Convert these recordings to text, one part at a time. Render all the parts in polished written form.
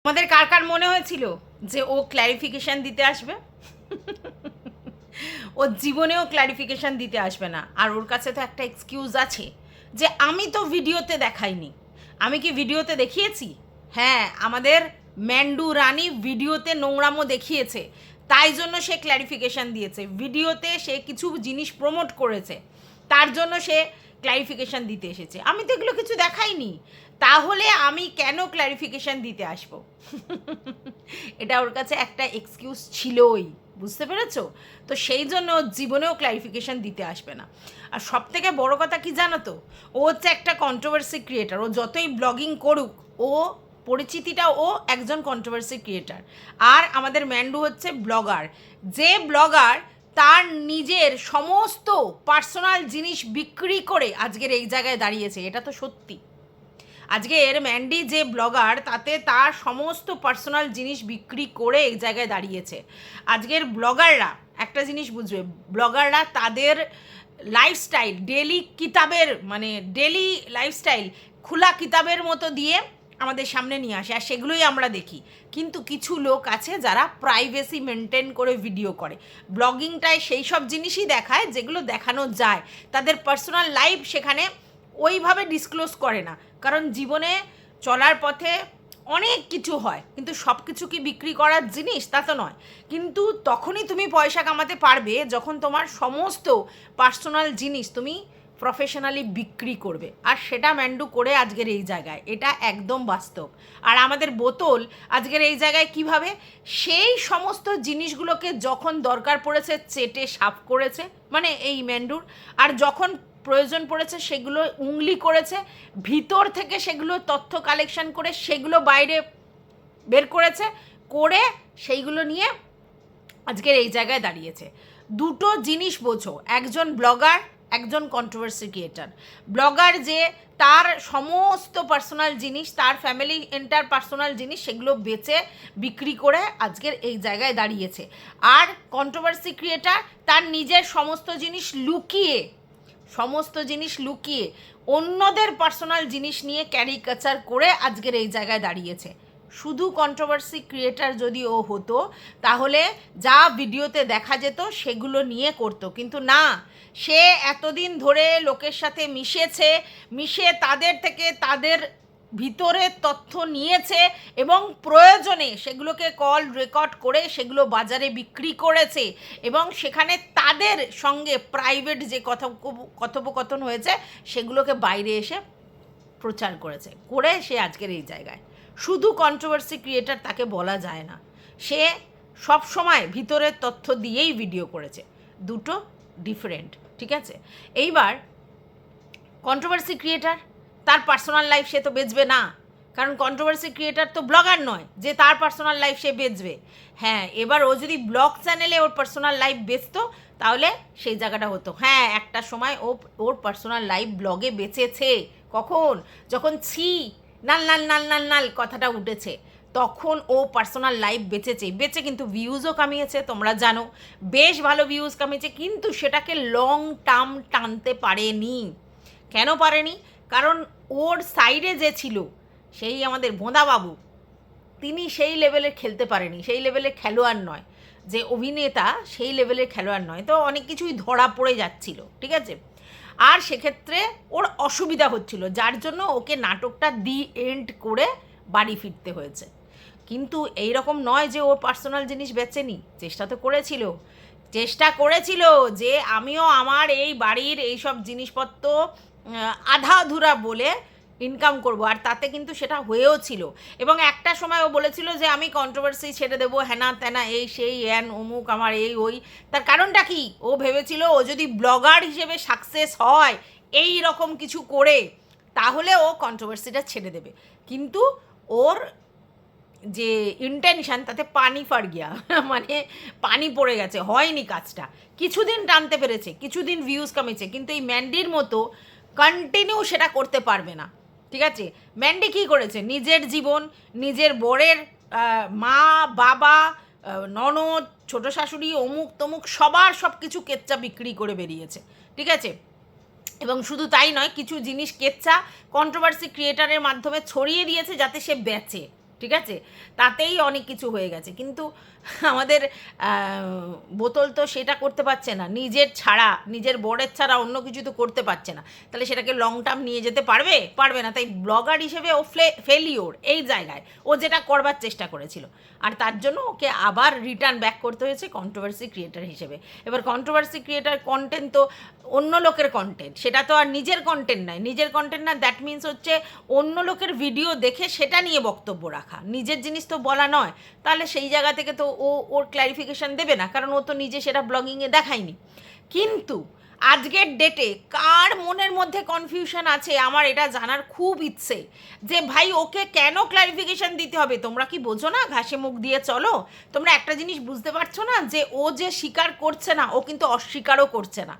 আমাদের কার কার মনে হয়েছিল যে ও ক্ল্যারিফিকেশান দিতে আসবে? ও জীবনেও ক্ল্যারিফিকেশান দিতে আসবে না। আর ওর কাছে তো একটা এক্সকিউজ আছে যে আমি তো ভিডিওতে দেখাইনি। আমি কি ভিডিওতে দেখিয়েছি? হ্যাঁ, আমাদের ম্যান্ডু রানী ভিডিওতে নোংরামো দেখিয়েছে, তাই জন্য সে ক্ল্যারিফিকেশান দিয়েছে। ভিডিওতে সে কিছু জিনিস প্রমোট করেছে, তার জন্য সে ক্ল্যারিফিকেশান দিতে এসেছে। আমি তো এগুলো কিছু দেখাইনি, তাহলে আমি কেন ক্ল্যারিফিকেশান দিতে আসবো? এটা ওর কাছে একটা এক্সকিউজ ছিলই, বুঝতে পেরেছো? তো সেই জন্য জীবনেও ক্ল্যারিফিকেশান দিতে আসবে না। আর সব থেকে বড় কথা কি জানো তো, ও হচ্ছে একটা কন্ট্রোভার্সি ক্রিয়েটার। ও যতই ব্লগিং করুক, ও পরিচিতিটা ও একজন কন্ট্রোভার্সি ক্রিয়েটার। আর আমাদের ম্যান্ডু হচ্ছে ব্লগার, যে ব্লগার তার নিজের সমস্ত পার্সোনাল জিনিস বিক্রি করে আজকের এই জায়গায় দাঁড়িয়েছে। এটা তো সত্যি। আজকের ম্যান্ডি যে ব্লগার, তাতে তার সমস্ত পার্সোনাল জিনিস বিক্রি করে এই জায়গায় দাঁড়িয়েছে। আজকের ব্লগাররা একটা জিনিস বুঝবে, ব্লগাররা তাদের লাইফস্টাইল ডেলি কিতাবের মানে ডেলি লাইফস্টাইল খোলা কিতাবের মতো দিয়ে আমাদের সামনে নিয়ে আসে, আর সেগুলোই আমরা দেখি। কিন্তু কিছু লোক আছে যারা প্রাইভেসি মেনটেন করে ভিডিও করে, ব্লগিংটায় সেই সব জিনিসই দেখায় যেগুলো দেখানো যায়। তাদের পার্সোনাল লাইফ সেখানে ওইভাবে ডিসক্লোজ করে না, কারণ জীবনে চলার পথে অনেক কিছু হয়, কিন্তু সব কিছু কি বিক্রি করার জিনিস তা তো নয়। কিন্তু তখনই তুমি পয়সা কামাতে পারবে যখন তোমার সমস্ত পার্সোনাল জিনিস তুমি প্রফেশনালি বিক্রি করবে, আর সেটা ম্যান্ডু করে আজকের এই জায়গায়। এটা একদম বাস্তব। আর আমাদের বোতল আজকের এই জায়গায় কিভাবে সেই সমস্ত জিনিসগুলোকে যখন দরকার পড়েছে চেটে সাফ করেছে, মানে এই ম্যান্ডুর। আর যখন প্রয়োজন পড়েছে সেগুলো উংলি করেছে, ভিতর থেকে সেগুলো তথ্য কালেকশন করে সেগুলো বাইরে বের করেছে, করে সেইগুলো নিয়ে আজকের এই জায়গায় দাঁড়িয়েছে। দুটো জিনিস বোঝো, একজন ব্লগার, একজন কন্ট্রোভার্সি ক্রিয়েটার। ব্লগার যে তার সমস্ত পার্সোনাল জিনিস, তার ফ্যামিলি এন্টার পার্সোনাল জিনিস সেগুলো বেচে বিক্রি করে আজকের এই জায়গায় দাঁড়িয়েছে। আর কন্ট্রোভার্সি ক্রিয়েটার তার নিজের সমস্ত জিনিস লুকিয়ে অন্যদের পার্সোনাল জিনিস নিয়ে ক্যারিকাচার করে আজকের এই জায়গায় দাঁড়িয়েছে। শুধু কন্ট্রোভার্সি ক্রিয়েটার যদি ও হতো, তাহলে যা ভিডিওতে দেখা যেত সেগুলো নিয়ে করতো, কিন্তু না। সে এতদিন ধরে লোকের সাথে মিশে তাদের থেকে তাদের ভিতরের তথ্য নিয়েছে এবং প্রয়োজনে সেগুলোকে কল রেকর্ড করে সেগুলো বাজারে বিক্রি করেছে, এবং সেখানে তাদের সঙ্গে প্রাইভেট যে কথোপকথন হয়েছে সেগুলোকে বাইরে এসে প্রচার করেছে, করে সে আজকের এই জায়গায়। শুধু কন্ট্রোভার্সি ক্রিয়েটার তাকে বলা যায় না, সে সব সময় ভিতরের তথ্য দিয়েই ভিডিও করেছে। দুটো ডিফারেন্ট, ঠিক আছে? এইবার কন্ট্রোভার্সি ক্রিয়েটার তার পার্সোনাল লাইফ সে তো বেচবে না, কারণ কন্ট্রোভার্সি ক্রিয়েটার তো ব্লগার নয় যে তার পার্সোনাল লাইফ সে বেচবে। হ্যাঁ, এবার ও যদি ব্লগ চ্যানেলে ওর পার্সোনাল লাইফ বেচতো তাহলে সেই জায়গাটা হতো। হ্যাঁ, একটা সময় ওর পার্সোনাল লাইফ ব্লগে বেচেছে। কখন? যখন নাল নাল নাল নাল নাল কথাটা উঠেছে, তখন ও পার্সোনাল লাইফ বেচে কিন্তু ভিউজও কামিয়েছে, তোমরা জানো, বেশ ভালো ভিউজ কামিয়েছে, কিন্তু সেটাকে লং টার্ম টানতে পারেনি। কেন পারেনি? কারণ ওর সাইডে যে ছিল সেই আমাদের ভোঁদাবাবু, তিনি সেই লেভেলের খেলতে পারেনি, সেই লেভেলের খেলোয়াড় নয়, যে অভিনেতা সেই লেভেলের খেলোয়াড় নয়। তো অনেক কিছুই ধরা পড়ে যাচ্ছিল, ঠিক আছে? আর সেক্ষেত্রে ওর অসুবিধা হচ্ছিল, যার জন্য ওকে নাটকটা দি এন্ড করে বাড়ি ফিরতে হয়েছে। কিন্তু এই রকম নয় যে ওর পার্সোনাল জিনিস বেচেনি, চেষ্টা করেছিল যে আমিও আমার এই বাড়ির এই সব জিনিসপত্র আধা আধুরা বলে ইনকাম করব, আর তাতে কিন্তু সেটা হয়েও ছিল। এবং একটা সময় ও বলেছিল যে আমি কন্ট্রোভার্সি ছেড়ে দেবো, হ্যানা ত্যানা এই সেই অ্যান অমুক আমার এই ওই। তার কারণটা কি? ও ভেবেছিল ও যদি ব্লগার হিসেবে সাকসেস হয় এই রকম কিছু করে, তাহলে ও কন্ট্রোভার্সিটা ছেড়ে দেবে। কিন্তু ওর যে ইন্টেনশন তাতে পানি ফার গিয়া মানে পানি পড়ে গেছে, হয়নি কাজটা। কিছুদিন টানতে পেরেছে, কিছুদিন ভিউজ কমেছে, কিন্তু এই ম্যান্ডির মতো কন্টিনিউ সেটা করতে পারবে না, ঠিক আছে? ম্যান্ডি কী করেছে? নিজের জীবন, নিজের বরের মা বাবা, ননদ, ছোটো শাশুড়ি, অমুক তমুক সবার সব কিছু কেচ্চা বিক্রি করে বেরিয়েছে, ঠিক আছে? এবং শুধু তাই নয়, কিছু জিনিস কেচ্চা কন্ট্রোভার্সি ক্রিয়েটারের মাধ্যমে ছড়িয়ে দিয়েছে যাতে সে বেচে, ঠিক আছে, তাতেই অনেক কিছু হয়ে গেছে। কিন্তু আমাদের বোতল তো সেটা করতে পারছে না, নিজের ছাড়া, নিজের বরের ছাড়া অন্য কিছু তো করতে পারছে না, তাহলে সেটাকে লং টার্ম নিয়ে যেতে পারবে? পারবে না। তাই ব্লগার হিসেবে ও ফেলিওর এই জায়গায়, ও যেটা করবার চেষ্টা করেছিল, আর তার জন্য ওকে আবার রিটার্ন ব্যাক করতে হয়েছে কন্ট্রোভার্সি ক্রিয়েটার হিসেবে। এবার কন্ট্রোভার্সি ক্রিয়েটার কন্টেন্ট তো অন্য লোকের কন্টেন্ট, সেটা তো আর নিজের কন্টেন্ট নয়। নিজের কন্টেন্ট না, দ্যাট মিনস হচ্ছে অন্য লোকের ভিডিও দেখে সেটা নিয়ে বক্তব্য রাখা, নিজের জিনিস তো বলা নয়। তাহলে সেই জায়গা থেকে তো ওর ক্ল্যারিফিকেশান দেবে না, কারণ ও তো নিজে সেটা ব্লগিংয়ে দেখায়নি। কিন্তু আজকের ডেটে কার মনের মধ্যে কনফিউশন আছে আমার এটা জানার খুব ইচ্ছে, যে ভাই ওকে কেন ক্ল্যারিফিকেশান দিতে হবে? তোমরা কি বোঝো না? ঘাসে মুখ দিয়ে চলো। তোমরা একটা জিনিস বুঝতে পারছো না, যে ও যে স্বীকার করছে না, ও কিন্তু অস্বীকারও করছে না,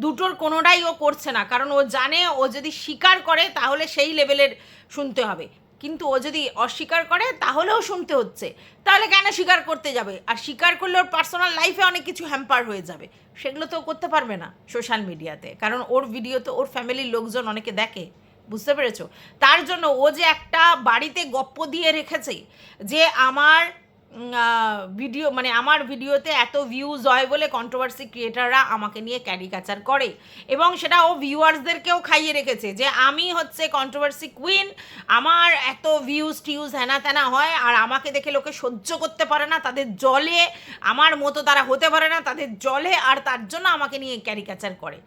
দুটোর কোনোটাই ও করছে না। কারণ ও জানে ও যদি স্বীকার করে তাহলে সেই লেভেলের শুনতে হবে, কিন্তু ও যদি অস্বীকার করে তাহলেও শুনতে হচ্ছে। তাহলে কেন স্বীকার করতে যাবে? আর স্বীকার করলে ওর পার্সোনাল লাইফে অনেক কিছু হ্যাম্পার হয়ে যাবে, সেগুলো তো করতে পারবে না সোশ্যাল মিডিয়াতে, কারণ ওর ভিডিও তো ওর ফ্যামিলির লোকজন অনেকে দেখে। বুঝতে পেরেছো? তার জন্য ও যে একটা বাড়িতে গপ্প দিয়ে রেখেছে যে আমার ভিডিও, মানে আমার ভিডিওতে এত ভিউজ হয় বলে কন্ট্রোভার্সি ক্রিয়েটাররা আমাকে নিয়ে ক্যারিকাচার করে, এবং সেটা ও ভিউয়ার্সদেরকেও খাইয়ে রেখেছে যে আমি হচ্ছে কন্ট্রোভার্সি কুইন, আমার এত ভিউজ টিউজ হ্যানা ত্যানা হয়, আর আমাকে দেখে লোকে সহ্য করতে পারে না, তাদের জলে, আমার মতো তারা হতে পারে না, তাদের জলে, আর তার জন্য আমাকে নিয়ে ক্যারিকাচার করে।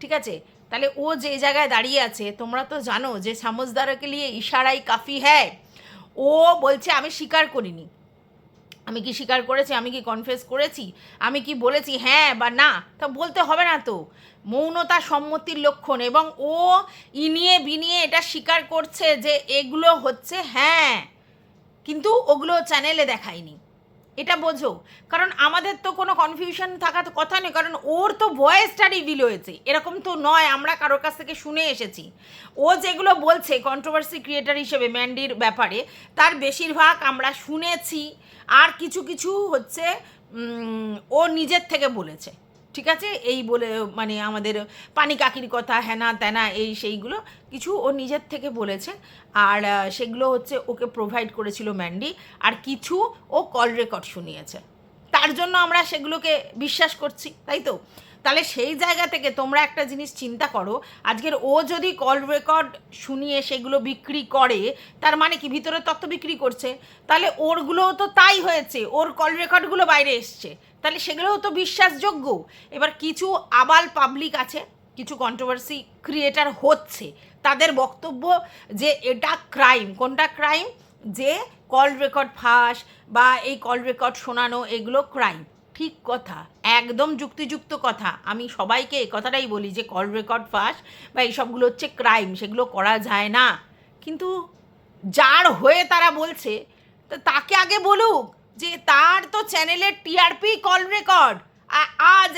ঠিক আছে, তাহলে ও যে জায়গায় দাঁড়িয়ে আছে, তোমরা তো জানো যে সমঝদারকে নিয়ে ইশারাই কাফি হ্যায়। ও বলছে আমি স্বীকার করিনি। আমি কি স্বীকার করেছি? আমি কি কনফেস করেছি? আমি কি বলেছি হ্যাঁ বা না? তা বলতে হবে না তো। মৌনতা সম্মতির লক্ষণ। এবং ও ইনিয়ে বিনিয়ে এটা স্বীকার করছে যে এগুলো হচ্ছে হ্যাঁ, কিন্তু ওগুলো চ্যানেলে দেখায়নি। এটা বোঝো, কারণ আমাদের তো কোনো কনফিউশন থাকা তো কথা নেই, কারণ ওর তো ভয়েসটা রিভিল হয়েছে, এরকম তো নয় আমরা কারোর কাছ থেকে শুনে এসেছি। ও যেগুলো বলছে কন্ট্রোভার্সি ক্রিয়েটার হিসেবে ম্যান্ডির ব্যাপারে, তার বেশিরভাগ আমরা শুনেছি, আর কিছু কিছু হচ্ছে ও নিজের থেকে বলেছে। ঠিক আছে, এই বলে মানে আমাদের পানি কাকির কথা হ্যানা ত্যানা এই সেইগুলো কিছু ও নিজের থেকে বলেছে, আর সেগুলো হচ্ছে ওকে প্রোভাইড করেছিল ম্যান্ডি, আর কিছু ও কল রেকর্ড শুনিয়েছে, তার জন্য আমরা সেগুলোকে বিশ্বাস করছি, তাই তো? তাহলে সেই জায়গা থেকে তোমরা একটা জিনিস চিন্তা করো, আজকের ও যদি কল রেকর্ড শুনিয়ে সেগুলো বিক্রি করে, তার মানে কি ভিতরে তথ্য বিক্রি করছে? তাহলে ওরগুলোও তো তাই হয়েছে, ওর কল রেকর্ডগুলো বাইরে এসছে, তাহলে সেগুলোও তো বিশ্বাসযোগ্য। এবার কিছু আবাল পাবলিক আছে, কিছু কন্ট্রোভার্সি ক্রিয়েটার হচ্ছে, তাদের বক্তব্য যে এটা ক্রাইম। কোনটা ক্রাইম? যে কল রেকর্ড ফাঁস বা এই কল রেকর্ড শোনানো, এগুলো ক্রাইম। ঠিক কথা, একদম যুক্তিযুক্ত কথা। আমি সবাইকে এই কথাটাই বলি যে কল রেকর্ড ফাঁস বা এইসবগুলো হচ্ছে ক্রাইম, সেগুলো করা যায় না। কিন্তু যার হয়ে তারা বলছে, তো তাকে আগে বলুক যে তার তো চ্যানেলের টিআরপি কল রেকর্ড, আজ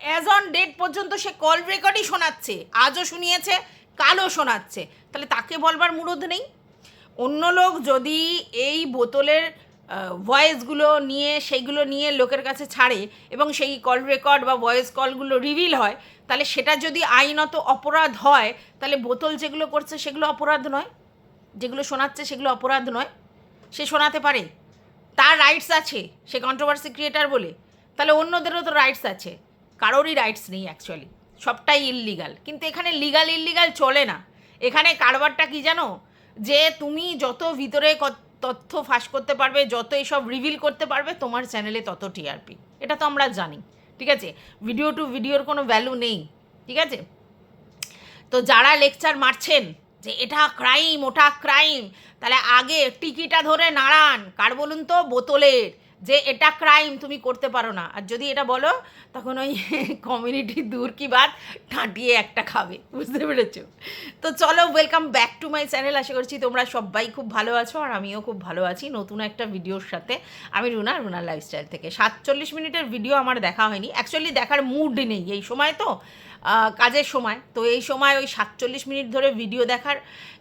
অ্যাজ অন ডেট পর্যন্ত সে কল রেকর্ডই শোনাচ্ছে, আজও শুনিয়েছে, কালও শোনাচ্ছে, তাহলে তাকে বলবার মুরদ নেই? অন্য লোক যদি এই বোতলের ভয়েসগুলো নিয়ে সেইগুলো নিয়ে লোকের কাছে ছাড়ে এবং সেই কল রেকর্ড বা ভয়েস কলগুলো রিভিল হয়, তাহলে সেটা যদি আইনত অপরাধ হয়, তাহলে বোতল যেগুলো করছে সেগুলো অপরাধ নয়, যেগুলো শোনাচ্ছে সেগুলো অপরাধ নয়। সে শোনাতে পারে, তার রাইটস আছে, সে কন্ট্রোভার্সি ক্রিয়েটার বলে। তাহলে অন্যদেরও তো রাইটস আছে, কারোরই রাইটস নেই অ্যাকচুয়ালি, সবটাই ইললিগাল। কিন্তু এখানে লিগাল ইললিগাল চলে না, এখানে কারবারটা কি জানো, যে তুমি যত ভিতরে তথ্য ফাঁস করতে পারবে, যত এইসব রিভিল করতে পারবে, তোমার চ্যানেলে তত টিআরপি, এটা তো আমরা জানি। ঠিক আছে, ভিডিও টু ভিডিওর কোনো ভ্যালু নেই। ঠিক আছে, তো যারা লেকচার মারছেন যে এটা ক্রাইম ওটা ক্রাইম, তাহলে আগে টিকিটা ধরে নাড়ান, কার বলুন তো? বোতলের, যে এটা ক্রাইম, তুমি করতে পারো না। আর যদি এটা বলো, তখন ওই কমিউনিটি দূর কি বাদ ঠাঁটিয়ে একটা খাবে। বুঝতে পেরেছো? তো চলো, welcome back to my channel. আশা করছি তোমরা সবাই খুব ভালো আছো, আর আমিও খুব ভালো আছি নতুন একটা ভিডিওর সাথে। আমি রুনার লাইফস্টাইল থেকে। 47 মিনিটের ভিডিও আমার দেখা হয়নি, অ্যাকচুয়ালি দেখার মুড নেই এই সময়, তো কাজের সময়, তো এই সময় ওই 47 মিনিট ধরে ভিডিও দেখার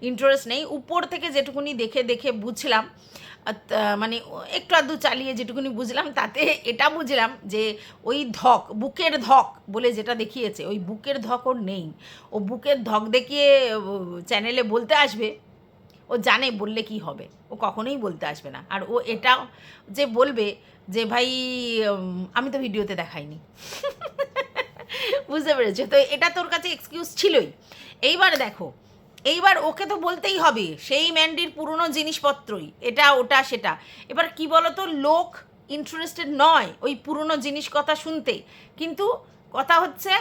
ইন্টারেস্ট নেই। উপর থেকে যেটুকুনি দেখে বুঝলাম, মানে একটু আধটু চালিয়ে যেটুকুনি বুঝলাম, তাতে এটা বুঝলাম যে ওই ধক, বুকের ধক বলে যেটা দেখিয়েছে, ওই বুকের ধক ওর নেই। ও বুকের ধক দেখিয়ে চ্যানেলে বলতে আসবে, ও জানে বললে কি হবে, ও কখনোই বলতে আসবে না। আর ও এটাও যে বলবে যে ভাই আমি তো ভিডিওতে দেখাইনি বুঝতে পেরেছো? তো এটা তোর কাছে এক্সকিউজ ছিলই। এইবার দেখো, এইবার ওকে তো বলতেই হবে সেই ম্যান্ডির পুরনো জিনিসপত্রই, এটা ওটা সেটা। এবার কি বলতো, লোক ইন্টারেস্টেড নয় ওই পুরনো জিনিস কথা শুনতে, কিন্তু কথা হচ্ছে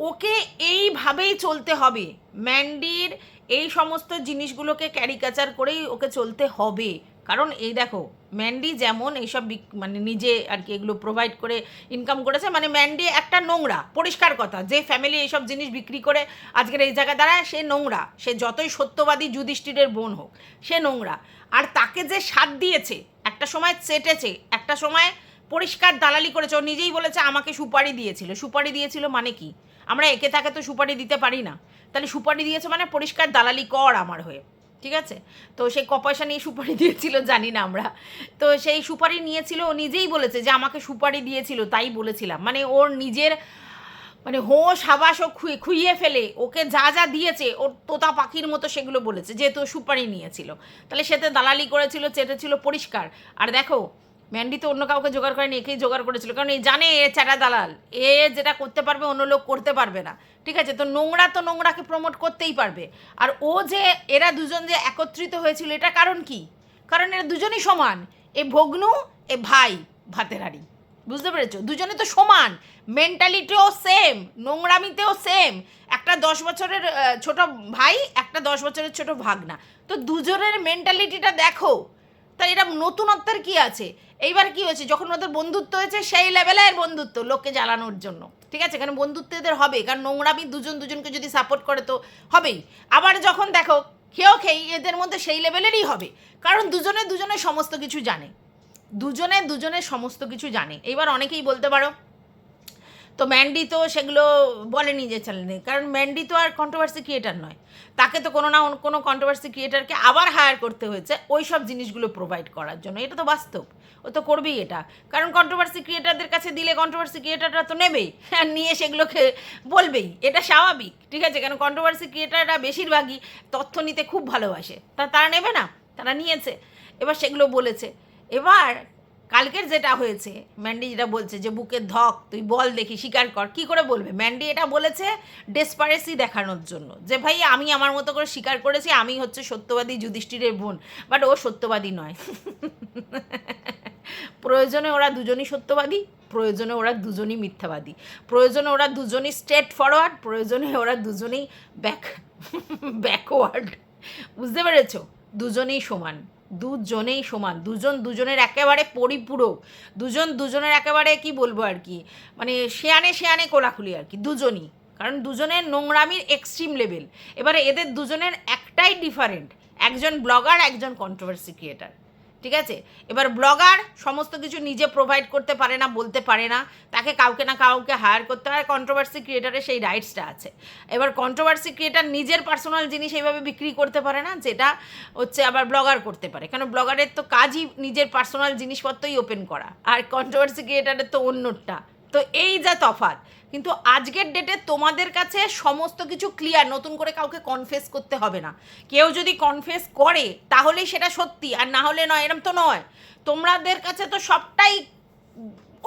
ওকে এইভাবেই চলতে হবে, ম্যান্ডির এই সমস্ত জিনিসগুলোকে ক্যারিকাচার করেই ওকে চলতে হবে। কারণ এই দেখো, ম্যান্ডি যেমন এইসব মানে নিজে আর কি এগুলো প্রোভাইড করে ইনকাম করেছে, মানে ম্যান্ডি একটা নোংরা, পরিষ্কার কথা, যে ফ্যামিলি এইসব জিনিস বিক্রি করে আজকের এই জায়গায় দাঁড়ায় সে নোংরা, সে যতই সত্যবাদী যুধিষ্ঠিরের বোন হোক সে নোংরা। আর তাকে যে সাথ দিয়েছে, একটা সময় চেটেছে, একটা সময় পরিষ্কার দালালি করেছে, ও নিজেই বলেছে আমাকে সুপারি দিয়েছিল। সুপারি দিয়েছিল মানে কি? আমরা একে তাকে তো সুপারি দিতে পারি না, তাহলে সুপারি দিয়েছে মানে পরিষ্কার দালালি কর আমার হয়ে, ঠিক আছে? তো সেই পয়সা নিয়ে সুপারি দিয়েছিল জানি না আমরা, তো সেই সুপারি নিয়েছিল, ও নিজেই বলেছে যে আমাকে সুপারি দিয়েছিল তাই বলেছিলাম, মানে ওর নিজের মানে হোশ হাবাস ও খুইয়ে ফেলে ওকে যা যা দিয়েছে ওর তোতা পাখির মতো সেগুলো বলেছে, যেহেতু সুপারি নিয়েছিল, তাহলে সে তো দালালি করেছিল, চেটেছিল পরিষ্কার। আর দেখো, ম্যান্ডি তো অন্য কাউকে জোগাড় করেনি, একেই জোগাড় করেছিল, কারণ এই জানে এ চ্যাটা দালাল, এ যেটা করতে পারবে অন্য লোক করতে পারবে না, ঠিক আছে? তো নোংরা তো নোংরাকে প্রমোট করতেই পারবে। আর ও যে এরা দুজন যে একত্রিত হয়েছিল, এটা কারণ কি? কারণ এরা দুজনই সমান, এ ভগ্নু এ ভাই ভাতের হাড়ি, বুঝতে পেরেছো? দুজনে তো সমান, মেন্টালিটিও সেম, নোংরামিতেও সেম। একটা 10 বছরের ছোট ভাই, একটা 10 বছরের ছোট ভাগনা, তো দুজনের মেন্টালিটিটা দেখো। তাই এটা নতুনত্বের কি আছে? এইবার কি হয়েছে, যখন ওদের বন্ধুত্ব হয়েছে সেই লেভেলের বন্ধুত্ব লোককে জ্বালানোর জন্য, ঠিক আছে? কারণ বন্ধুত্ব এদের হবে, কারণ নোংরামি দুজন দুজনকে যদি সাপোর্ট করে তো হবেই। আবার যখন দেখো খেয়েই এদের মধ্যে সেই লেভেলেরই হবে, কারণ দুজনে দুজনের সমস্ত কিছু জানে, দুজনে দুজনের সমস্ত কিছু জানে। এইবার অনেকেই বলতে পারো তো ম্যান্ডি তো সেগুলো বলেনি যে চ্যানেলে, কারণ ম্যান্ডি তো আর কন্ট্রোভার্সি ক্রিয়েটার নয়, তাকে তো কোনো না কোনো কন্ট্রোভার্সি ক্রিয়েটারকে আবার হায়ার করতে হয়েছে ওই সব জিনিসগুলো প্রোভাইড করার জন্য, এটা তো বাস্তব, ও তো করবেই এটা। কারণ কন্ট্রোভার্সি ক্রিয়েটারদের কাছে দিলে কন্ট্রোভার্সি ক্রিয়েটাররা তো নেবেই, আর নিয়ে সেগুলোকে বলবেই, এটা স্বাভাবিক, ঠিক আছে? কারণ কন্ট্রোভার্সি ক্রিয়েটাররা বেশিরভাগই তথ্য নিতে খুব ভালোবাসে, তারা নেবে না, তারা নিয়েছে, এবার সেগুলো বলেছে। এবার কালকের যেটা হয়েছে, ম্যান্ডি যেটা বলছে যে বুকের ধক তুই বল দেখি, স্বীকার কর, কি করে বলবে? ম্যান্ডি এটা বলেছে ডেসপারেসি দেখানোর জন্য, যে ভাই আমি আমার মতো করে স্বীকার করেছি, আমি হচ্ছে সত্যবাদী যুধিষ্ঠিরের বোন, বাট ও সত্যবাদী নয় প্রয়োজনে ওরা দুজনই সত্যবাদী, প্রয়োজনে ওরা দুজনই মিথ্যাবাদী, প্রয়োজনে ওরা দুজনই স্ট্রেট ফরওয়ার্ড, প্রয়োজনে ওরা দুজনেই ব্যাকওয়ার্ড, বুঝতে পেরেছো? দুজনেই সমান, দুজনেই সমান, দুজন দুজনের একেবারে পরিপূরক, দুজন দুজনের একেবারে কি বলবো আর কি, মানে শেয়ানে শেয়ানে কোলাকুলি আর কি, দুজনই। কারণ দুজনের নোংরামির এক্সট্রিম লেভেল। এবারে এদের দুজনের একটাই ডিফারেন্ট, একজন ব্লগার, একজন কন্ট্রোভার্সি ক্রিয়েটার, ঠিক আছে? এবার ব্লগার সমস্ত কিছু নিজে প্রোভাইড করতে পারে না, বলতে পারে না, তাকে কাউকে না কাউকে হায়ার করতে হয়। কন্ট্রোভার্সি ক্রিয়েটারের সেই রাইটসটা আছে। এবার কন্ট্রোভার্সি ক্রিয়েটার নিজের পার্সোনাল জিনিস এইভাবে বিক্রি করতে পারে না, যেটা হচ্ছে আবার ব্লগার করতে পারে, কারণ ব্লগারের তো কাজই নিজের পার্সোনাল জিনিসপত্রই ওপেন করা, আর কন্ট্রোভার্সি ক্রিয়েটারের তো অন্যটা। তো এই যা তফাৎ, কিন্তু আজকের ডেটে তোমাদের কাছে সমস্ত কিছু ক্লিয়ার, নতুন করে কাউকে কনফেস করতে হবে না। কেউ যদি কনফেস করে তাহলেই সেটা সত্যি, আর না হলে নয়, এরম তো নয়। তোমাদের কাছে তো সবটাই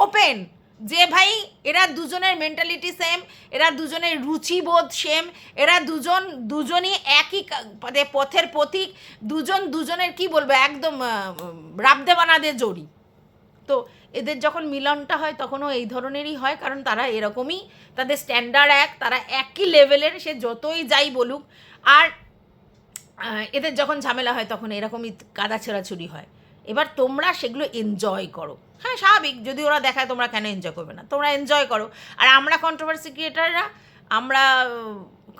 ওপেন, যে ভাই এরা দুজনের মেন্টালিটি সেম, এরা দুজনের রুচিবোধ সেম, এরা দুজনই একই পথের পথিক, দুজন দুজনের কি বলবো একদম রাবদে বানাদে জড়ি। তো এদের যখন মিলনটা হয় তখনও এই ধরনেরই হয়, কারণ তারা এরকমই, তাদের স্ট্যান্ডার্ড এক, তারা একই লেভেলের, সে যতই যাই বলুক। আর এদের যখন ঝামেলা হয় তখন এরকমই কাদা ছেঁড়াছুড়ি হয়। এবার তোমরা সেগুলো এনজয় করো, হ্যাঁ স্বাভাবিক, যদি ওরা দেখায় তোমরা কেন এনজয় করবে না, তোমরা এনজয় করো। আর আমরা কন্ট্রোভার্সি ক্রিয়েটাররা আমরা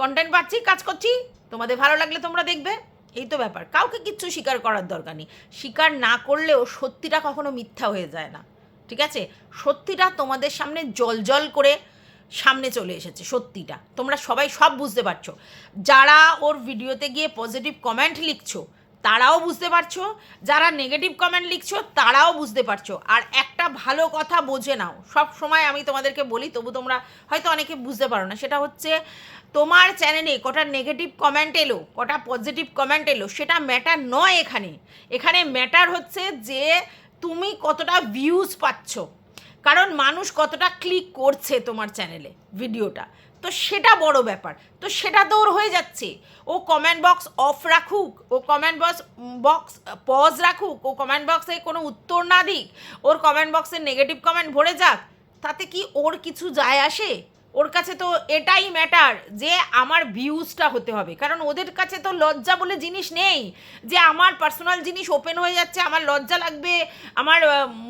কন্টেন্ট পাচ্ছি, কাজ করছি, তোমাদের ভালো লাগলে তোমরা দেখবে, এই তো ব্যাপার। কাউকে কিচ্ছু স্বীকার করার দরকার নেই, স্বীকার না করলেও সত্যিটা কখনো মিথ্যা হয়ে যায় না, ঠিক আছে? সত্যিটা তোমাদের সামনে জল করে সামনে চলে এসেছে, সত্যিটা তোমরা সবাই সব বুঝতে পারছো। যারা ওর ভিডিওতে গিয়ে পজিটিভ কমেন্ট লিখছো তারাও বুঝতে পারছো, যারা নেগেটিভ কমেন্ট লিখছো তারাও বুঝতে পারছো। আর একটা ভালো কথা বোঝে নাও, সব সময় আমি তোমাদেরকে বলি, তবু তোমরা হয়তো অনেকে বুঝতে পারো না, সেটা হচ্ছে তোমার চ্যানেলে কটা নেগেটিভ কমেন্ট এলো, কটা পজিটিভ কমেন্ট এলো, সেটা ম্যাটার নয়। এখানে এখানে ম্যাটার হচ্ছে যে তুমি কতটা ভিউজ পাচ্ছ, কারণ মানুষ কতটা ক্লিক করছে তোমার চ্যানেলে ভিডিওটা, তো সেটা বড় ব্যাপার। তো সেটা তো ওর হয়ে যাচ্ছে। ও কমেন্ট বক্স অফ রাখুক, ও কমেন্ট বক্স পজ রাখুক, ও কমেন্ট বক্সে কোনো উত্তর না দিক, ওর কমেন্ট বক্সে নেগেটিভ কমেন্ট ভরে যাক, তাতে কি ওর কিছু যায় আসে? ওর কাছে তো এটাই ম্যাটার যে আমার ভিউজটা হতে হবে। কারণ ওদের কাছে তো লজ্জা বলে জিনিস নেই, যে আমার পার্সোনাল জিনিস ওপেন হয়ে যাচ্ছে, আমার লজ্জা লাগবে, আমার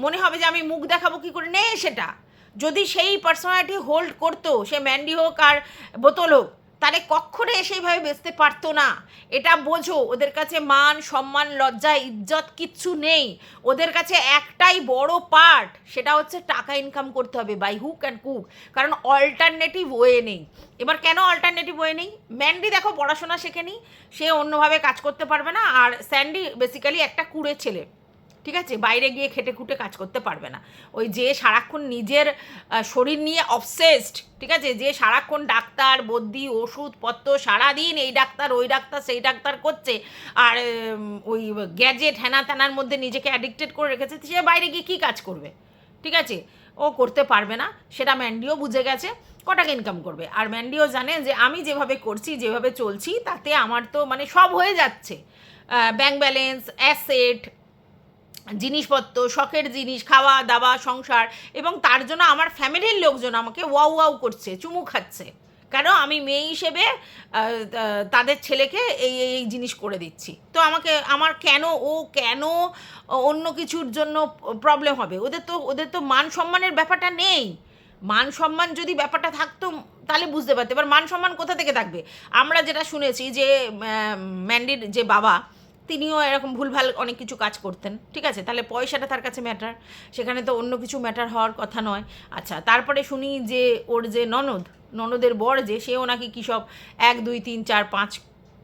মনে হবে যে আমি মুখ দেখাবো কী করে, নেই সেটা। যদি সেই পার্সোনালিটি হোল্ড করতো, সে ম্যান্ডি হোক আর বোতল হোক, তাহলে কক্ষণে সেইভাবে বেচতে পারতো না। এটা বোঝো, ওদের কাছে মান সম্মান লজ্জা ইজ্জত কিচ্ছু নেই। ওদের কাছে একটাই বড় পার্ট, সেটা হচ্ছে টাকা ইনকাম করতে হবে বাই হুক অ্যান্ড কুক, কারণ অল্টারনেটিভ ওয়ে নেই। এবার কেন অল্টারনেটিভ ওয়ে নেই? ম্যান্ডি দেখো পড়াশোনা শেখেনি, সে অন্যভাবে কাজ করতে পারবে না, আর স্যান্ডি বেসিক্যালি একটা কুড়ে ছেলে, ঠিক আছে, বাইরে গিয়ে খেটে খুঁটে কাজ করতে পারবে না। ওই যে সারাক্ষণ নিজের শরীর নিয়ে অবসেসড, ঠিক আছে, যে সারাক্ষণ ডাক্তার বদ্যি ওষুধপত্র সারাদিন এই ডাক্তার ওই ডাক্তার সেই ডাক্তার করছে, আর ওই গ্যাজেট হ্যানা ত্যানার মধ্যে নিজেকে অ্যাডিক্টেড করে রেখেছে, সে বাইরে গিয়ে কী কাজ করবে? ঠিক আছে, ও করতে পারবে না, সেটা ম্যান্ডিও বুঝে গেছে। কটাকা ইনকাম করবে? আর ম্যান্ডিও জানে যে আমি যেভাবে করছি, যেভাবে চলছি, তাতে আমার তো মানে সব হয়ে যাচ্ছে, ব্যাংক ব্যালেন্স, অ্যাসেট, জিনিসপত্র, শখের জিনিস, খাওয়া দাওয়া, সংসার, এবং তার জন্য আমার ফ্যামিলির লোকজন আমাকে ওয়াও ওয়াও করছে, চুমু খাচ্ছে, কেন আমি মেয়ে হিসেবে তাদের ছেলেকে এই এই জিনিস করে দিচ্ছি। তো আমার কেন অন্য কিছুর জন্য প্রবলেম হবে? ওদের তো মান সম্মানের ব্যাপারটা নেই। মান সম্মান যদি ব্যাপারটা থাকতো তাহলে বুঝতে পারতে। এবার মান সম্মান কোথা থেকে থাকবে? আমরা যেটা শুনেছি যে ম্যান্ডির যে বাবা, তিনিও এরকম ভুলভাল অনেক কিছু কাজ করতেন, ঠিক আছে, তাহলে পয়সাটা তার কাছে ম্যাটার, সেখানে তো অন্য কিছু ম্যাটার হওয়ার কথা নয়। আচ্ছা, তারপরে শুনি যে ওর যে ননদের বর, যে সেও নাকি কী সব 1 2 3 4 5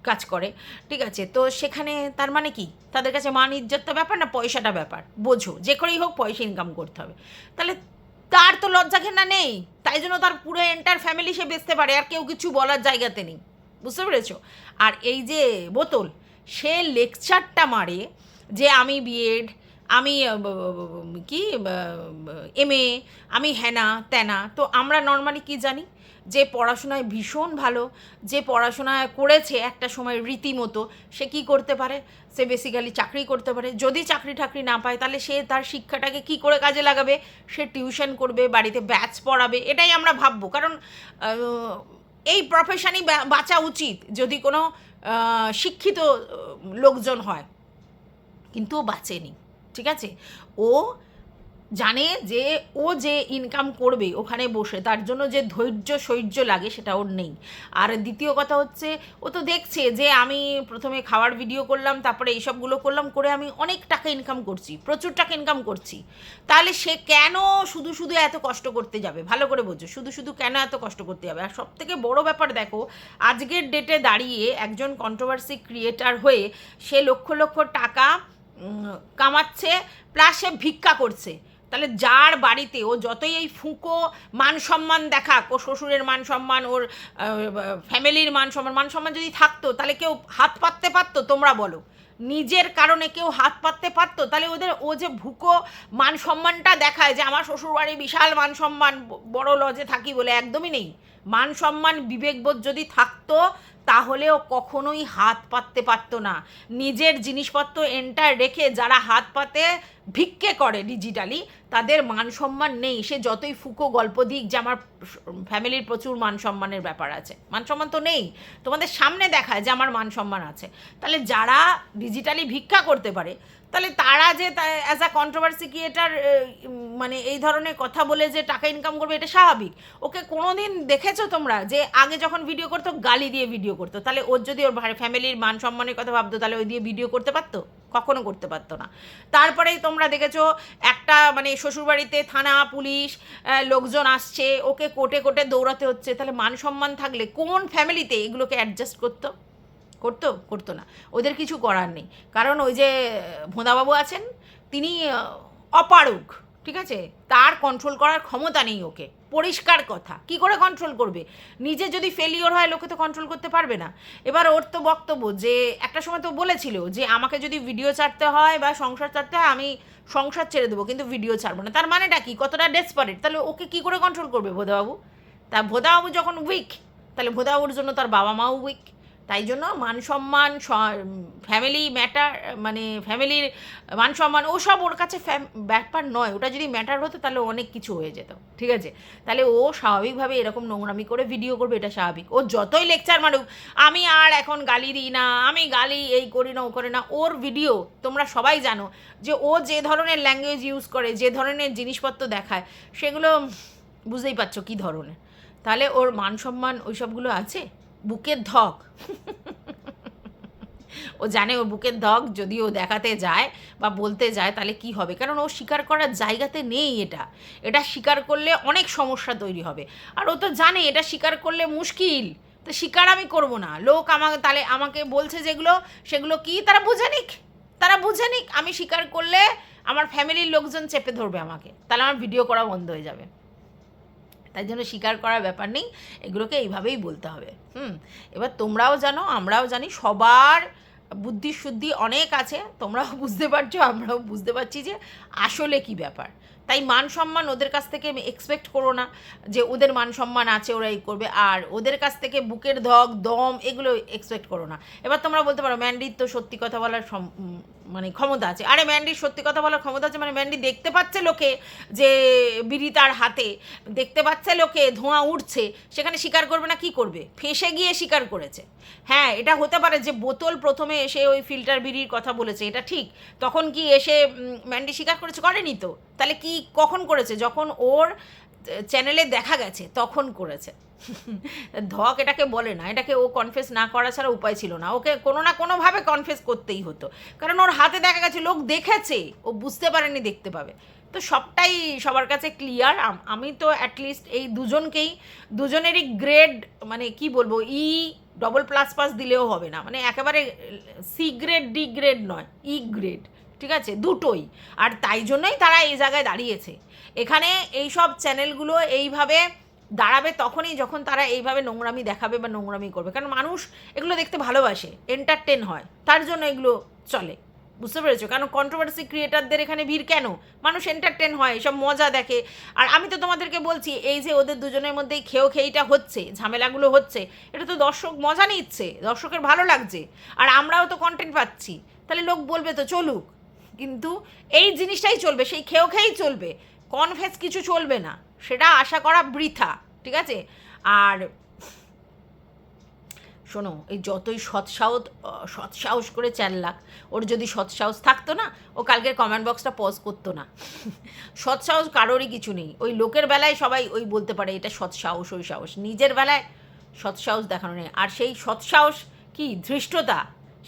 কাজ করে, ঠিক আছে, তো সেখানে তার মানে কি তাদের কাছে মান ইজ্জতটা ব্যাপার না পয়সাটা ব্যাপার? বোঝো, যে করেই হোক পয়সা ইনকাম করতে হবে। তাহলে তার তো লজ্জা ঘেন্না নেই, তাই জন্য তার পুরো এন্টার ফ্যামিলি সে বেচতে পারে, আর কেউ কিছু বলার জায়গাতে নেই। বুঝতে পেরেছো? আর এই যে বোতল, সে লেকচারটা মারে যে আমি বিএড, আমি কি এমএ, আমি হ্যানা ত্যানা। তো আমরা নর্মালি কি জানি? যে পড়াশোনায় ভীষণ ভালো, যে পড়াশোনা করেছে একটা সময় রীতিমতো, সে কি করতে পারে? সে বেসিক্যালি চাকরি করতে পারে। যদি চাকরি টাকরি না পায়, তাহলে সে তার শিক্ষাটাকে কি করে কাজে লাগাবে? সে টিউশন করবে, বাড়িতে ব্যাচ পড়াবে, এটাই আমরা ভাববো। কারণ এই প্রফেশনই বাঁচা উচিত যদি কোনো শিক্ষিত লোকজন হয়, কিন্তু ও বাঁচেনি, ঠিক আছে। ও জানে যে ও যে ইনকাম করবে ওখানে বসে, তার জন্য যে সহ্য লাগে সেটা ওর নেই। আর দ্বিতীয় কথা হচ্ছে, ও তো দেখছে যে আমি প্রথমে খাওয়ার ভিডিও করলাম, তারপরে এইসবগুলো করলাম, করে আমি অনেক টাকা ইনকাম করছি, প্রচুর টাকা ইনকাম করছি। তাহলে সে কেন শুধু শুধু এত কষ্ট করতে যাবে? ভালো করে বোঝো, শুধু শুধু কেন এত কষ্ট করতে যাবে? আর সবথেকে বড় ব্যাপার দেখো, আজকের ডেটে দাঁড়িয়ে একজন কন্ট্রোভার্সি ক্রিয়েটার হয়ে সে লক্ষ লক্ষ টাকা কামাচ্ছে, প্লাস সে ভিক্ষা করছে। তাহলে যার বাড়িতে ও যতই এই ফুঁকো মান সম্মান দেখাক, ও শ্বশুরের মান সম্মান, ওর ফ্যামিলির মান সম্মান যদি থাকতো, তাহলে কেউ হাত পাততে পারতো? তোমরা বলো, নিজের কারণে কেউ হাত পাততে পারতো? তাহলে ও যে ভুকো মান সম্মানটা দেখায় যে আমার শ্বশুরবাড়ি বিশাল মান সম্মান, বড় লজে থাকি বলে, একদমই নেই। মান সম্মান বিবেকবোধ যদি থাকতো, তাহলেও কখনোই হাত পাততে পারতো না। নিজের জিনিসপত্র এন্টার রেখে যারা হাত পাতে ভিক্ষে করে ডিজিটালি, তাদের মান সম্মান নেই। সে যতই ফুকো গল্প দিক যে আমার ফ্যামিলির প্রচুর মান সম্মানের ব্যাপার আছে, মান সম্মান তো নেই। তোমাদের সামনে দেখায় যে আমার মান সম্মান আছে। তাহলে যারা ডিজিটালি ভিক্ষা করতে পারে, তাহলে তারা যে অ্যাজ আ কন্ট্রোভার্সি ক্রিয়েটার মানে এই ধরনের কথা বলে যে টাকা ইনকাম করবে, এটা স্বাভাবিক। ওকে কোনো দিন দেখেছো তোমরা যে আগে যখন ভিডিও করতো গালি দিয়ে ভিডিও করতো? তাহলে ওর যদি ওর ফ্যামিলির মান সম্মানের কথা ভাবতো, তাহলে ওই দিয়ে ভিডিও করতে পারতো? কখনো করতে পারতো না। তারপরেই তোমরা দেখেছো একটা মানে শ্বশুরবাড়িতে থানা পুলিশ লোকজন আসছে, ওকে কোর্টে কোর্টে দৌড়াতে হচ্ছে। তাহলে মান সম্মান থাকলে কোন ফ্যামিলিতে এগুলোকে অ্যাডজাস্ট করতো? করতো? করতো না। ওদের কিছু করার নেই। কারণ ওই যে ভোঁদাবাবু আছেন, তিনি অপারগ, ঠিক আছে? তার কন্ট্রোল করার ক্ষমতা নেই ওকে। পরিষ্কার কথা। কি করে কন্ট্রোল করবে? নিজে যদি ফেলিওর হয়, লোকে তো কন্ট্রোল করতে পারবে না। এবার ওর তো বক্তব্য যে একটা সময় তো বলেছিল যে আমাকে যদি ভিডিও ছাড়তে হয় বা সংসার ছাড়তে হয়, আমি সংসার ছেড়ে দেবো, কিন্তু ভিডিও ছাড়বো না। তার মানেটা কি? কতটা ডেসপারেট! তাহলে ওকে কি করে কন্ট্রোল করবে ভোঁদাবাবু? তা ভোঁদাবাবু যখন উইক, তাহলে ভোঁদাবাবুর জন্য তার বাবা মাও উইক। তাই জন্য মান সম্মান, ফ্যামিলি ম্যাটার, মানে ফ্যামিলির মান সম্মান ওসব ওর কাছে ব্যাপার নয়। ওটা যদি ম্যাটার হতো তাহলে অনেক কিছু হয়ে যেত, ঠিক আছে? তাহলে ও স্বাভাবিকভাবে এরকম নোংরামি করে ভিডিও করবে, এটা স্বাভাবিক। ও যতই লেকচার মারুক, আমি আর এখন গালি দিই না, আমি গালি এই করি না ও করে না, ওর ভিডিও তোমরা সবাই জানো যে ও যে ধরনের ল্যাঙ্গুয়েজ ইউজ করে, যে ধরনের জিনিসপত্র দেখায়, সেগুলো বুঝতেই পারছো কী ধরনের। তাহলে ওর মান সম্মান ওইসবগুলো আছে? বুকের ধক। ও জানে ওর বুকের ধক যদি ও দেখাতে যায় বা বলতে যায় তাহলে কি হবে, কারণ ও স্বীকার করার জায়গাতে নেই। এটা স্বীকার করলে অনেক সমস্যা তৈরি হবে, আর ও তো জানে এটা স্বীকার করলে মুশকিল। তো স্বীকার আমি করব না, লোক আমাকে তাহলে আমাকে বলছে যেগুলো, সেগুলো কি তারা বুঝে নিক। তারা বুঝে নিক। আমি স্বীকার করলে আমার ফ্যামিলির লোকজন চেপে ধরবে আমাকে, তাহলে আমার ভিডিও করা বন্ধ হয়ে যাবে। তাই জন্য স্বীকার করার ব্যাপার নেই, এগুলোকে এইভাবেই বলতে হবে। এবার তোমরাও জানো, আমরাও জানি, সবার বুদ্ধি শুদ্ধি অনেক আছে, তোমরাও বুঝতে পারছো, আমরাও বুঝতে পারছি যে আসলে কি ব্যাপার। তাই মান সম্মান ওদের কাছ থেকে এক্সপেক্ট করো না যে ওদের মান সম্মান আছে ওরা এই করবে, আর ওদের কাছ থেকে বুকের ধক দম এগুলো এক্সপেক্ট করো না। এবার তোমরা বলতে পারো ম্যান্ডির তো সত্যি কথা বলার মানে ক্ষমতা আছে। আরে ম্যান্ডির সত্যি কথা বলার ক্ষমতা আছে মানে ম্যান্ডি দেখতে পাচ্ছে লোকে যে বিড়ি তার হাতে, দেখতে পাচ্ছে লোকে ধোঁয়া উঠছে, সেখানে স্বীকার করবে না? কি করবে? ফেঁসে গিয়ে স্বীকার করেছে। হ্যাঁ, এটা হতে পারে যে বোতল প্রথমে এসে ওই ফিল্টার বিড়ির কথা বলেছে, এটা ঠিক। তখন কি এসে ম্যান্ডি স্বীকার করেছে? করেনি তো। তাহলে কি কখন করেছে? যখন ওর চ্যানেলে দেখা গেছে তখন করেছে। ধক এটাকে বলে না, এটাকে ও কনফেস না করা ছাড়া উপায় ছিল না, ওকে কোনো না কোনোভাবে কনফেস করতেই হতো, কারণ ওর হাতে দেখা গেছে, লোক দেখেছে, ও বুঝতে পারেনি দেখতে পাবে। তো সবটাই সবার কাছে ক্লিয়ার। আমি তো অ্যাটলিস্ট এই দুজনেরই গ্রেড, মানে কি বলবো, +++ দিলেও হবে না, মানে একেবারে সি গ্রেড ডি গ্রেড নয়, গ্রেড, ঠিক আছে? দুটোই। আর তাই জন্যই তারা এই জায়গায় দাঁড়িয়েছে। এখানে এই সব চ্যানেলগুলো এইভাবে দাঁড়াবে তখনই যখন তারা এইভাবে নোংরামি দেখাবে বা নোংরামি করবে, কারণ মানুষ এগুলো দেখতে ভালোবাসে, এন্টারটেন হয়, তার জন্য এগুলো চলে। বুঝতে পেরেছো? কারণ কন্ট্রোভার্সি ক্রিয়েটারদের এখানে ভিড় কেন? মানুষ এন্টারটেন হয়, এসব মজা দেখে। আর আমি তো তোমাদেরকে বলছি, এই যে ওদের দুজনের মধ্যেই খেইটা হচ্ছে, ঝামেলাগুলো হচ্ছে, এটা তো দর্শক মজা নিচ্ছে, দর্শকের ভালো লাগছে, আর আমরাও তো কন্টেন্ট পাচ্ছি। তাহলে লোক বলবে তো চলুক, কিন্তু এই জিনিসটাই চলবে, সেই খেয়েই চলবে, কনফেস কিছু চলবে না, সেটা আশা করা বৃথা, ঠিক আছে? আর শোনো, এই যতই সৎসাহস করে চাল্লাক, ওর যদি সৎসাহস থাকতো না, ও কালকের কমেন্ট বক্সটা পজ করতো না। সৎসাহস কারোরই কিছু নেই। ওই লোকের বেলায় সবাই ওই বলতে পারে এটা সৎসাহস, ওই সাহস, নিজের বেলায় সৎসাহস দেখানো নেই। আর সেই সৎসাহস কি? ধৃষ্টতা।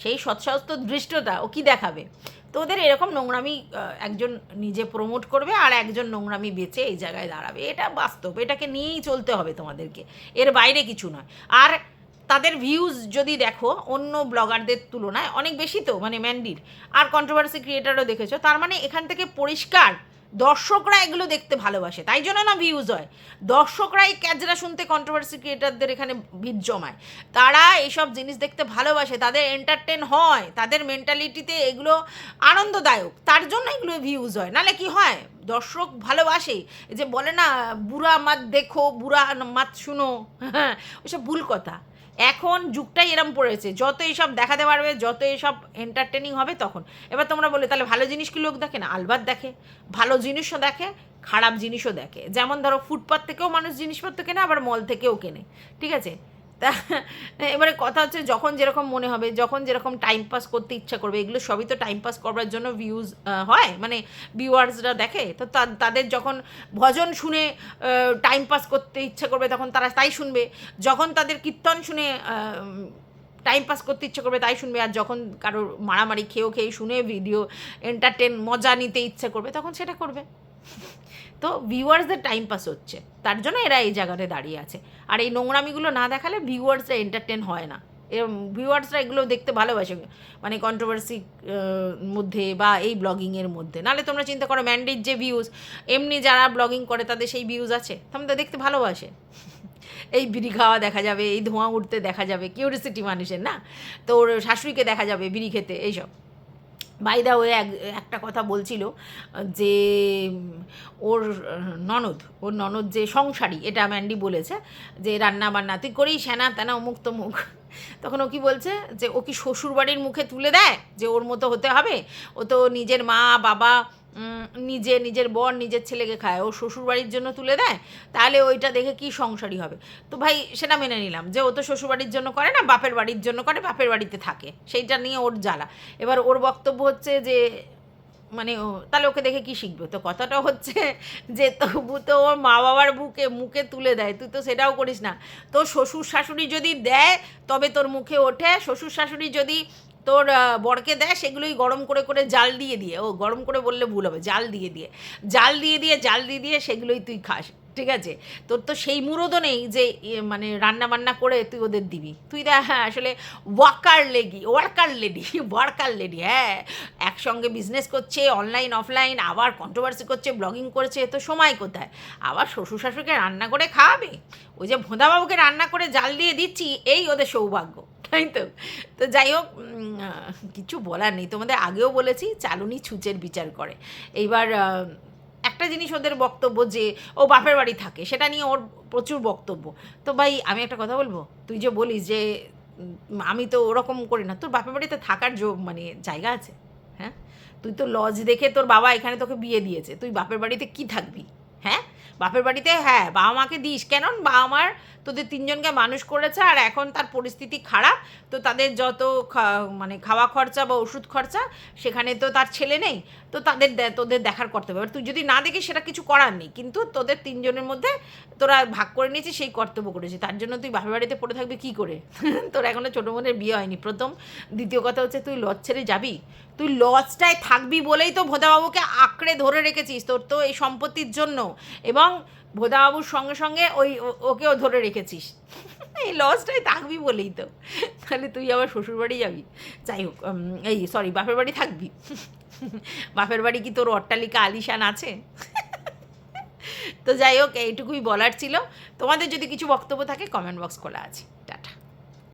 সেই সৎসাহস তো ধৃষ্টতা, ও কি দেখাবে? তো ওদের এরকম নোংরামি একজন নিজে প্রমোট করবে আর একজন নোংরামি বেচে এই জায়গায় দাঁড়াবে, এটা বাস্তব, এটাকে নিয়েই চলতে হবে তোমাদেরকে, এর বাইরে কিছু নয়। আর তাদের ভিউজ যদি দেখো অন্য ব্লগারদের তুলনায় অনেক বেশি, তো মানে ম্যান্ডির আর কন্ট্রোভার্সি ক্রিয়েটারও দেখেছো, তার মানে এখান থেকে পরিষ্কার দর্শকরা এগুলো দেখতে ভালোবাসে, তাই জন্য না ভিউজ হয়। দর্শকরাই ক্যাজরা শুনতে কন্ট্রোভার্সি ক্রিয়েটারদের এখানে ভিড় জমায়, তারা এইসব জিনিস দেখতে ভালোবাসে, তাদের এন্টারটেন হয়, তাদের মেন্টালিটিতে এগুলো আনন্দদায়ক, তার জন্য এগুলো ভিউজ হয়। নাহলে কি হয়? দর্শক ভালোবাসে, যে বলে না বুড়া মাত দেখো বুড়া মাত শুনো, হ্যাঁ, ওইসব ভুল কথা। এখন যুগটাই এরম পড়েছে, যত এইসব দেখাতে পারবে, যত এইসব এন্টারটেনিং হবে তখন। এবার তোমরা বলে তাহলে ভালো জিনিস কি লোক দেখে না? আলবাত দেখে, ভালো জিনিসও দেখে, খারাপ জিনিসও দেখে। যেমন ধরো ফুটপাথ থেকেও মানুষ জিনিসপত্র কেনে, আবার মল থেকেও কেনে, ঠিক আছে? তা এবারে কথা হচ্ছে যখন যেরকম মনে হবে, যখন যেরকম টাইম পাস করতে ইচ্ছা করবে, এগুলো সবই তো টাইম পাস করবার জন্য ভিউজ হয়, মানে ভিউয়ার্সরা দেখে। তো তাদের যখন ভজন শুনে টাইম পাস করতে ইচ্ছা করবে তখন তারা তাই শুনবে, যখন তাদের কীর্তন শুনে টাইম পাস করতে ইচ্ছে করবে তাই শুনবে, আর যখন কারোর মারামারি খেয়ে শুনে ভিডিও এন্টারটেন মজা নিতে ইচ্ছে করবে তখন সেটা করবে। তো ভিউয়ার্সদের টাইম পাস হচ্ছে, তার জন্য এরা এই জায়গাতে দাঁড়িয়ে আছে। আর এই নোংরামিগুলো না দেখালে ভিউয়ার্সরা এন্টারটেন হয় না। ভিউয়ার্সরা এগুলো দেখতে ভালোবাসে, মানে কন্ট্রোভার্সি মধ্যে বা এই ব্লগিংয়ের মধ্যে। নাহলে তোমরা চিন্তা করো ম্যান্ডির যে ভিউজ, এমনি যারা ব্লগিং করে তাদের সেই ভিউজ আছে, তোমরা তো দেখতে ভালোবাসে। এই বিড়ি খাওয়া দেখা যাবে, এই ধোঁয়া উঠতে দেখা যাবে, কিউরিসিটি মানুষের না, তো ওর শাশুড়িকে দেখা যাবে বিড়ি খেতে, এইসব। বাই দা ওয়ে একটা কথা বলছিল যে ওর ননদ যে সংসারী, এটা ম্যান্ডি বলেছে যে রান্না বান্না তুই করিস সেনা তেনা অমুক তমুক। তখন ও কি বলছে যে ও কি শ্বশুরবাড়ির মুখে তুলে দেয় যে ওর মতো হতে হবে? ও তো নিজের মা বাবা, নিজের বর নিজের ছেলেকে খায়, ও শ্বশুরবাড়ির জন্য তুলে দেয়, তাহলে ওইটা দেখে কি সংসারী হবে? তো ভাই সেটা মেনে নিলাম যে ও তো শ্বশুরবাড়ির জন্য করে না, বাপের বাড়ির জন্য করে, বাপের বাড়িতে থাকে, সেইটা নিয়ে ওর জ্বালা। এবার ওর বক্তব্য হচ্ছে যে মানে তাহলে ওকে দেখে কি শিখবে? তো কথাটা হচ্ছে যে তবু তো ওর মা বাবার মুখে তুলে দেয়, তুই তো সেটাও করিস না। তোর শ্বশুর শাশুড়ি যদি দেয় তবে তোর মুখে ওঠে, শ্বশুর শাশুড়ি যদি তোর বরকে দেয় সেগুলোই গরম করে করে জাল দিয়ে দিয়ে, ও গরম করে বললে ভুল হবে, জাল দিয়ে সেগুলোই তুই খাস, ঠিক আছে? তোর তো সেই মুরদও নেই যে মানে রান্না বান্না করে তুই ওদের দিবি। তুই হ্যাঁ আসলে ওয়ার্কার লেডি, হ্যাঁ, একসঙ্গে বিজনেস করছে, অনলাইন অফলাইন, আবার কন্ট্রোভার্সি করছে, ব্লগিং করেছে, তো সময় কোথায়? আবার শ্বশুর শাশুড়িকে রান্না করে খাওয়াবে? ওই যে ভোঁদাবাবুকে রান্না করে জাল দিয়ে দিচ্ছি, এই ওদের সৌভাগ্য, তাই তো? তো যাই হোক, কিছু বলার নেই, তোমাদের আগেও বলেছি চালুনি ছুঁচের বিচার করে। এইবার একটা জিনিস ওদের বক্তব্য যে ও বাপের বাড়ি থাকে, সেটা নিয়ে ওর প্রচুর বক্তব্য। তো ভাই আমি একটা কথা বলবো, তুই যে বলিস যে আমি তো ওরকম করি না, তোর বাপের বাড়িতে থাকার মানে জায়গা আছে? হ্যাঁ, তুই তো লজ দেখে তোর বাবা এখানে তোকে বিয়ে দিয়েছে, তুই বাপের বাড়িতে কি থাকবি? হ্যাঁ, বাপের বাড়িতে হ্যাঁ বাবা মাকে দিস, কেন? বাবা মার তোদের তিনজনকে মানুষ করেছে, আর এখন তার পরিস্থিতি খারাপ, তো তাদের যত মানে খাওয়া খরচা বা ওষুধ খরচা, সেখানে তো তার ছেলে নেই, তো তোদের দেখার কর্তব্য। এবার তুই যদি না দেখিস সেটা কিছু করার নেই, কিন্তু তোদের তিনজনের মধ্যে তোরা ভাগ করে নিয়েছিস, সেই কর্তব্য করেছিস, তার জন্য তুই বাপের বাড়িতে পড়ে থাকবি কী করে? তোর এখনও ছোটো বোনের বিয়ে হয়নি, প্রথম। দ্বিতীয় কথা হচ্ছে তুই লজ ছেড়ে যাবি? তুই লজটায় থাকবি বলেই তো ভোদাবাবুকে আঁকড়ে ধরে রেখেছিস, তোর তো এই সম্পত্তির জন্য, এবং ভোদাবাবুর সঙ্গে সঙ্গে ওকেও ধরে রেখেছিস এই লজটাই থাকবি বলেই তো। তাহলে তুই আবার শ্বশুরবাড়ি যাবি? যাই হোক, বাপের বাড়ি থাকবি। বাপের বাড়ি কি তোর অট্টালিকা আলিশান আছে? তো যাই হোক, এইটুকুই বলার ছিল। তোমাদের যদি কিছু বক্তব্য থাকে কমেন্ট বক্স খোলা আছে।